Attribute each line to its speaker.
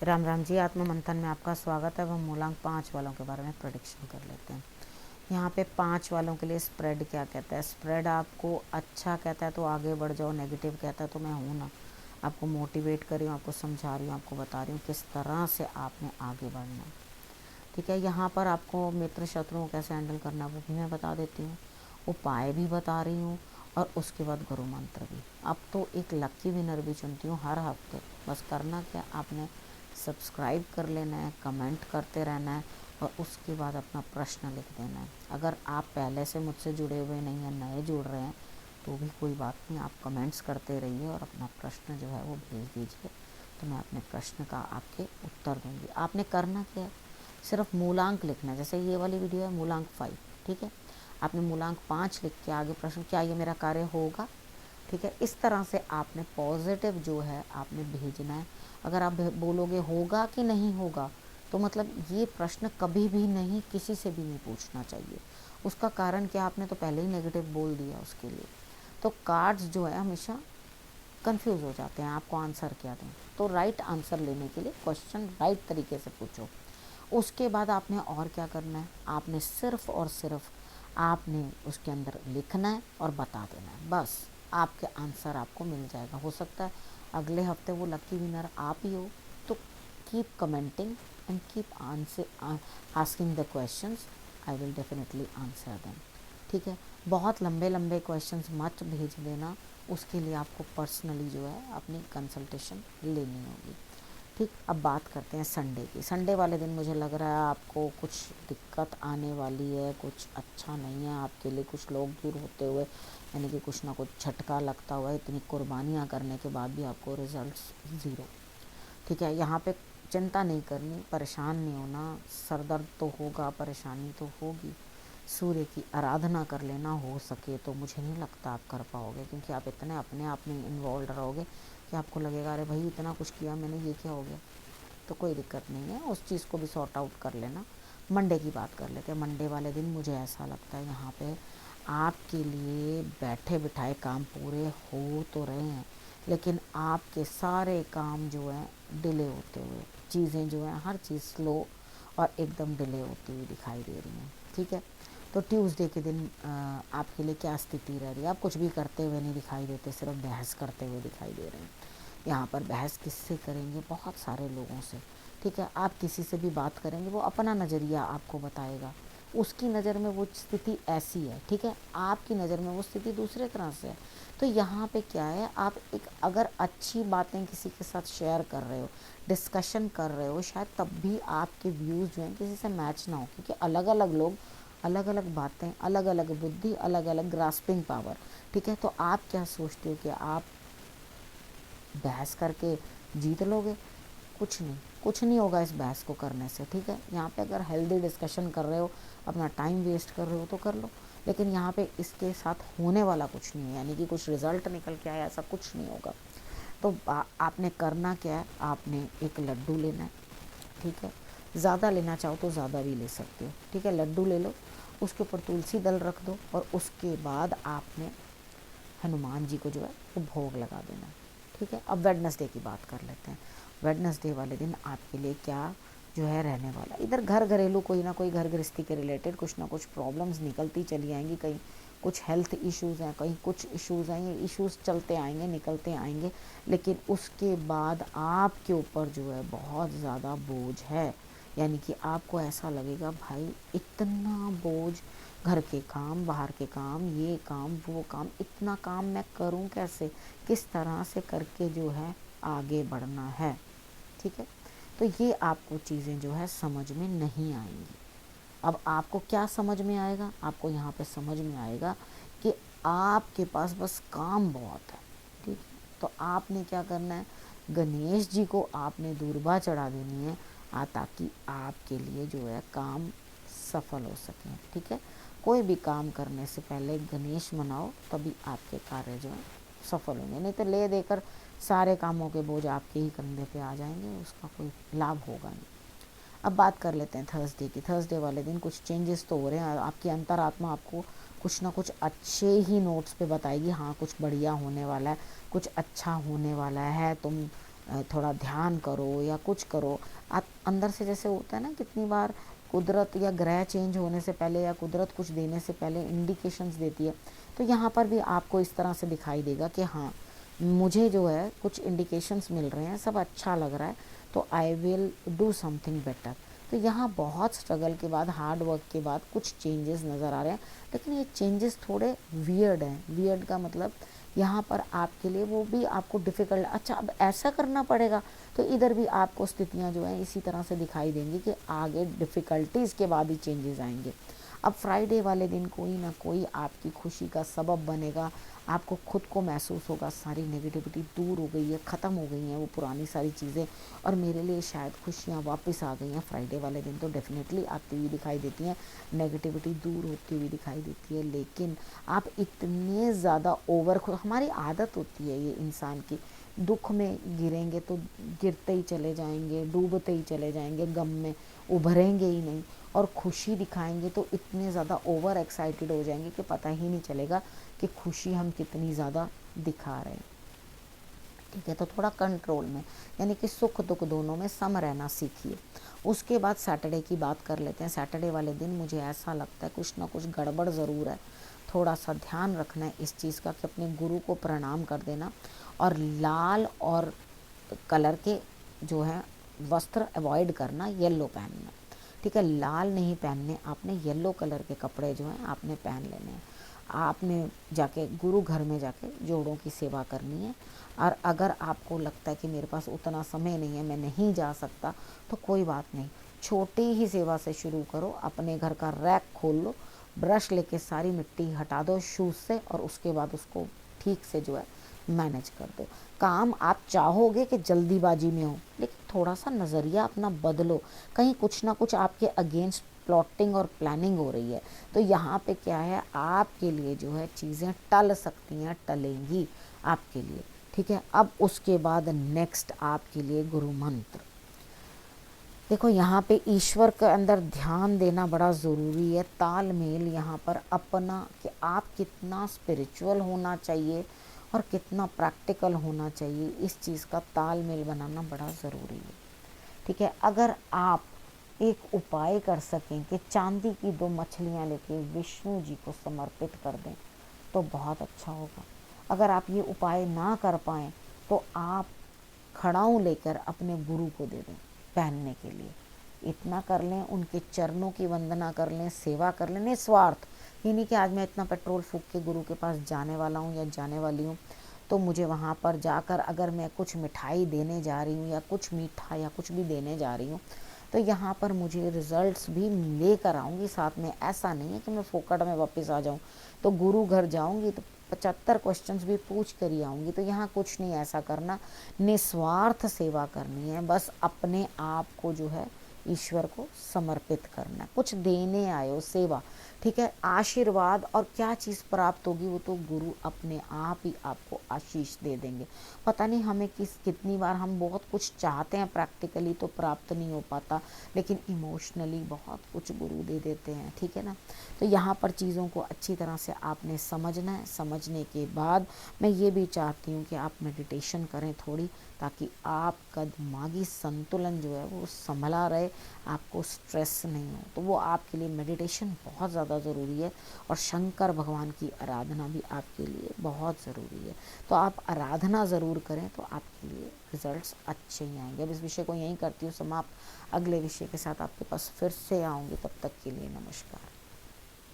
Speaker 1: राम राम जी। आत्म मंथन में आपका स्वागत है। हम मूलांक 5 वालों के बारे में प्रेडिक्शन कर लेते हैं। यहाँ पे 5 वालों के लिए स्प्रेड क्या कहता है। स्प्रेड आपको अच्छा कहता है तो आगे बढ़ जाओ, नेगेटिव कहता है तो मैं हूँ ना, आपको मोटिवेट कर रही हूँ, आपको समझा रही हूँ, आपको बता रही हूँ किस तरह से आपने आगे बढ़ना है। ठीक है, यहाँ पर आपको मित्र शत्रुओं को कैसे हैंडल करना है वो भी मैं बता देती हूँ, उपाय भी बता रही हूँ, और उसके बाद गुरु मंत्र भी। अब तो एक लकी विनर भी चुनती हूँ हर हफ्ते। बस करना क्या, आपने सब्सक्राइब कर लेना है, कमेंट करते रहना है, और उसके बाद अपना प्रश्न लिख देना है। अगर आप पहले से मुझसे जुड़े हुए नहीं हैं, नए जुड़ रहे हैं, तो भी कोई बात नहीं, आप कमेंट्स करते रहिए और अपना प्रश्न जो है वो भेज दीजिए, तो मैं अपने प्रश्न का आपके उत्तर दूंगी। आपने करना क्या है, सिर्फ मूलांक लिखना है। जैसे ये वाली वीडियो है मूलांक 5, ठीक है, आपने मूलांक 5 लिख के आगे प्रश्न, क्या ये मेरा कार्य होगा, ठीक है, इस तरह से आपने पॉजिटिव जो है आपने भेजना है। अगर आप बोलोगे होगा कि नहीं होगा, तो मतलब ये प्रश्न कभी भी नहीं, किसी से भी नहीं पूछना चाहिए। उसका कारण क्या, आपने तो पहले ही नेगेटिव बोल दिया उसके लिए। तो कार्ड्स जो है हमेशा कंफ्यूज हो जाते हैं, आपको आंसर क्या दें। तो राइट आंसर लेने के लिए क्वेश्चन राइट तरीके से पूछो। उसके बाद आपने और क्या करना है, आपने सिर्फ और सिर्फ आपने उसके अंदर लिखना है और बता देना है, बस आपके आंसर आपको मिल जाएगा। हो सकता है अगले हफ्ते वो लकी विनर आप ही हो। तो keep commenting and keep answer asking the questions, I will definitely answer them. ठीक है, बहुत लंबे लंबे क्वेश्चंस मत भेज देना, उसके लिए आपको पर्सनली जो है अपनी कंसल्टेशन लेनी होगी। ठीक, अब बात करते हैं संडे की। संडे वाले दिन मुझे लग रहा है आपको कुछ दिक्कत आने वाली है, कुछ अच्छा नहीं है आपके लिए। कुछ लोग दूर होते हुए, यानी कि कुछ ना कुछ झटका लगता हुआ, इतनी कुर्बानियाँ करने के बाद भी आपको रिजल्ट्स ज़ीरो। ठीक है, यहाँ पे चिंता नहीं करनी, परेशान नहीं होना। सर दर्द तो होगा, परेशानी तो होगी। सूर्य की आराधना कर लेना हो सके तो। मुझे नहीं लगता आप कर पाओगे, क्योंकि आप इतने अपने आप में इन्वॉल्व रहोगे कि आपको लगेगा अरे भाई इतना कुछ किया मैंने, ये क्या हो गया। तो कोई दिक्कत नहीं है, उस चीज़ को भी सॉर्ट आउट कर लेना। मंडे की बात कर लेते हैं। मंडे वाले दिन मुझे ऐसा लगता है यहाँ पे आपके लिए बैठे बिठाए काम पूरे हो तो रहे हैं, लेकिन आपके सारे काम जो हैं डिले होते हुए, चीज़ें जो हैं हर चीज़ स्लो और एकदम डिले होती हुई दिखाई दे रही हैं। ठीक है, तो ट्यूसडे के दिन आपके लिए क्या स्थिति रह रही है, आप कुछ भी करते हुए नहीं दिखाई देते, सिर्फ बहस करते हुए दिखाई दे रहे हैं। यहाँ पर बहस किससे करेंगे, बहुत सारे लोगों से। ठीक है, आप किसी से भी बात करेंगे वो अपना नज़रिया आपको बताएगा, उसकी नज़र में वो स्थिति ऐसी है, ठीक है, आपकी नज़र में वो स्थिति दूसरे तरह से है। तो यहाँ पे क्या है, आप एक अगर अच्छी बातें किसी के साथ शेयर कर रहे हो, डिस्कशन कर रहे हो, शायद तब भी आपके व्यूज़ जो हैं किसी से मैच ना हो, क्योंकि अलग अलग लोग, अलग अलग बातें, अलग अलग बुद्धि, अलग अलग ग्रास्पिंग पावर। ठीक है, तो आप क्या सोचते हो कि आप बहस करके जीत लोगे? कुछ नहीं, कुछ नहीं होगा इस बहस को करने से। ठीक है, यहाँ पे अगर हेल्दी डिस्कशन कर रहे हो, अपना टाइम वेस्ट कर रहे हो तो कर लो, लेकिन यहाँ पे इसके साथ होने वाला कुछ नहीं है, यानी कि कुछ रिजल्ट निकल के आया ऐसा कुछ नहीं होगा। तो आपने करना क्या है, आपने एक लड्डू लेना है। ठीक है, ज़्यादा लेना चाहो तो ज़्यादा भी ले सकते हो। ठीक है, लड्डू ले लो, उसके ऊपर तुलसी दल रख दो, और उसके बाद आपने हनुमान जी को जो है वो भोग लगा देना। ठीक है, अब वेडनेसडे की बात कर लेते हैं। वेडनेसडे वाले दिन आपके लिए क्या जो है रहने वाला, इधर घर घरेलू कोई ना कोई घर गृहस्थी के रिलेटेड कुछ ना कुछ प्रॉब्लम्स निकलती चली आएंगी। कहीं कुछ हेल्थ इश्यूज़ हैं, कहीं कुछ इश्यूज़ हैं, ये इश्यूज़ चलते आएंगे निकलते आएंगे, लेकिन उसके बाद आपके ऊपर जो है बहुत ज़्यादा बोझ है। यानी कि आपको ऐसा लगेगा भाई इतना बोझ, घर के काम, बाहर के काम, ये काम वो काम, इतना काम मैं करूं कैसे, किस तरह से करके जो है आगे बढ़ना है। ठीक है, तो ये आपको चीज़ें जो है समझ में नहीं आएंगी। अब आपको क्या समझ में आएगा, आपको यहाँ पे समझ में आएगा कि आपके पास बस काम बहुत है। ठीक है, तो आपने क्या करना है, गणेश जी को आपने दूर्बा चढ़ा देनी है, ताकि आपके लिए जो है काम सफल हो सके। ठीक है, कोई भी काम करने से पहले गणेश मनाओ, तभी आपके कार्य जो है सफल होंगे, नहीं तो ले देकर सारे कामों के बोझ आपके ही कंधे पे आ जाएंगे, उसका कोई लाभ होगा नहीं। अब बात कर लेते हैं थर्सडे की। थर्सडे वाले दिन कुछ चेंजेस तो हो रहे हैं, आपकी अंतरात्मा आपको कुछ ना कुछ अच्छे ही नोट्स पे बताएगी, हाँ कुछ बढ़िया होने वाला है, कुछ अच्छा होने वाला है, तुम थोड़ा ध्यान करो या कुछ करो। आप अंदर से जैसे होता है ना, कितनी बार कुदरत या ग्रह चेंज होने से पहले या कुदरत कुछ देने से पहले इंडिकेशंस देती है, तो यहाँ पर भी आपको इस तरह से दिखाई देगा कि हाँ मुझे जो है कुछ इंडिकेशंस मिल रहे हैं, सब अच्छा लग रहा है, तो I will do something better. तो यहाँ बहुत स्ट्रगल के बाद, हार्ड वर्क के बाद कुछ चेंजेस नज़र आ रहे हैं, लेकिन ये चेंजेस थोड़े वियर्ड हैं। वियर्ड का मतलब यहाँ पर आपके लिए वो भी आपको डिफ़िकल्ट, अच्छा अब ऐसा करना पड़ेगा, तो इधर भी आपको स्थितियाँ जो हैं इसी तरह से दिखाई देंगी कि आगे डिफ़िकल्टीज़ के बाद ही चेंजेस आएंगे। अब फ्राइडे वाले दिन कोई ना कोई आपकी खुशी का सबब बनेगा, आपको खुद को महसूस होगा सारी नेगेटिविटी दूर हो गई है, ख़त्म हो गई हैं वो पुरानी सारी चीज़ें, और मेरे लिए शायद खुशियाँ वापस आ गई हैं। फ्राइडे वाले दिन तो डेफिनेटली आती हुई दिखाई देती हैं, नेगेटिविटी दूर होती हुई दिखाई देती है। लेकिन आप इतने ज़्यादा हमारी आदत होती है ये इंसान की, दुख में गिरेंगे तो गिरते ही चले जाएंगे, डूबते ही चले जाएंगे, गम में उभरेंगे ही नहीं, और खुशी दिखाएंगे तो इतने ज़्यादा ओवर एक्साइटेड हो जाएंगे कि पता ही नहीं चलेगा कि खुशी हम कितनी ज़्यादा दिखा रहे हैं। ठीक है, तो थोड़ा कंट्रोल में, यानी कि सुख दुख दोनों में सम रहना सीखिए। उसके बाद सैटरडे की बात कर लेते हैं। सैटरडे वाले दिन मुझे ऐसा लगता है कुछ ना कुछ गड़बड़ ज़रूर है, थोड़ा सा ध्यान रखना है इस चीज़ का कि अपने गुरु को प्रणाम कर देना, और लाल और कलर के जो है वस्त्र अवॉइड करना, येलो पहनना। ठीक है, लाल नहीं पहनने आपने, येलो कलर के कपड़े जो हैं आपने पहन लेने हैं। आपने जाके गुरु घर में जाके जोड़ों की सेवा करनी है। और अगर आपको लगता है कि मेरे पास उतना समय नहीं है, मैं नहीं जा सकता, तो कोई बात नहीं, छोटी ही सेवा से शुरू करो। अपने घर का रैक खोल लो, ब्रश लेके सारी मिट्टी हटा दो शूज़ से, और उसके बाद उसको ठीक से जो है मैनेज कर दो। काम आप चाहोगे कि जल्दीबाजी में हो, लेकिन थोड़ा सा नज़रिया अपना बदलो, कहीं कुछ ना कुछ आपके अगेंस्ट प्लॉटिंग और प्लानिंग हो रही है। तो यहाँ पे क्या है, आपके लिए जो है चीज़ें टल सकती हैं, टलेंगी आपके लिए। ठीक है, अब उसके बाद नेक्स्ट आपके लिए गुरु मंत्र। देखो यहाँ पे ईश्वर के अंदर ध्यान देना बड़ा ज़रूरी है, तालमेल यहाँ पर अपना, कि आप कितना स्पिरिचुअल होना चाहिए और कितना प्रैक्टिकल होना चाहिए, इस चीज़ का तालमेल बनाना बड़ा ज़रूरी है। ठीक है, अगर आप एक उपाय कर सकें कि चांदी की 2 मछलियाँ लेके विष्णु जी को समर्पित कर दें, तो बहुत अच्छा होगा। अगर आप ये उपाय ना कर पाएँ, तो आप खड़ाऊँ लेकर अपने गुरु को दे दें पहनने के लिए। इतना कर लें, उनके चरणों की वंदना कर लें, सेवा कर लें निस्वार्थ। ये नहीं कि आज मैं इतना पेट्रोल फूंक के गुरु के पास जाने वाला हूँ या जाने वाली हूँ, तो मुझे वहाँ पर जाकर अगर मैं कुछ मिठाई देने जा रही हूँ या कुछ मीठा या कुछ भी देने जा रही हूँ, तो यहाँ पर मुझे रिजल्ट्स भी लेकर आऊँगी साथ में। ऐसा नहीं है कि मैं फोकट में वापस आ जाऊँ, तो गुरु घर जाऊँगी तो 75 क्वेश्चंस भी पूछ कर ही आऊँगी। तो यहाँ कुछ नहीं ऐसा करना, निस्वार्थ सेवा करनी है, बस अपने आप को जो है ईश्वर को समर्पित करना है। कुछ देने आए हो, सेवा। ठीक है, आशीर्वाद और क्या चीज़ प्राप्त होगी, वो तो गुरु अपने आप ही आपको आशीष दे देंगे। पता नहीं हमें कितनी बार हम बहुत कुछ चाहते हैं, प्रैक्टिकली तो प्राप्त नहीं हो पाता, लेकिन इमोशनली बहुत कुछ गुरु दे देते हैं। ठीक है ना, तो यहाँ पर चीज़ों को अच्छी तरह से आपने समझना है। समझने के बाद मैं ये भी चाहती हूँ कि आप मेडिटेशन करें थोड़ी, ताकि आपका दिमागी संतुलन जो है वो संभला रहे, आपको स्ट्रेस नहीं हो। तो वो आपके लिए मेडिटेशन बहुत ज़्यादा ज़रूरी है, और शंकर भगवान की आराधना भी आपके लिए बहुत ज़रूरी है। तो आप आराधना ज़रूर करें, तो आपके लिए रिजल्ट्स अच्छे ही आएंगे। अब इस विषय को यहीं करती हूँ समाप्त, अगले विषय के साथ आपके पास फिर से आऊँगी, तब तक के लिए नमस्कार।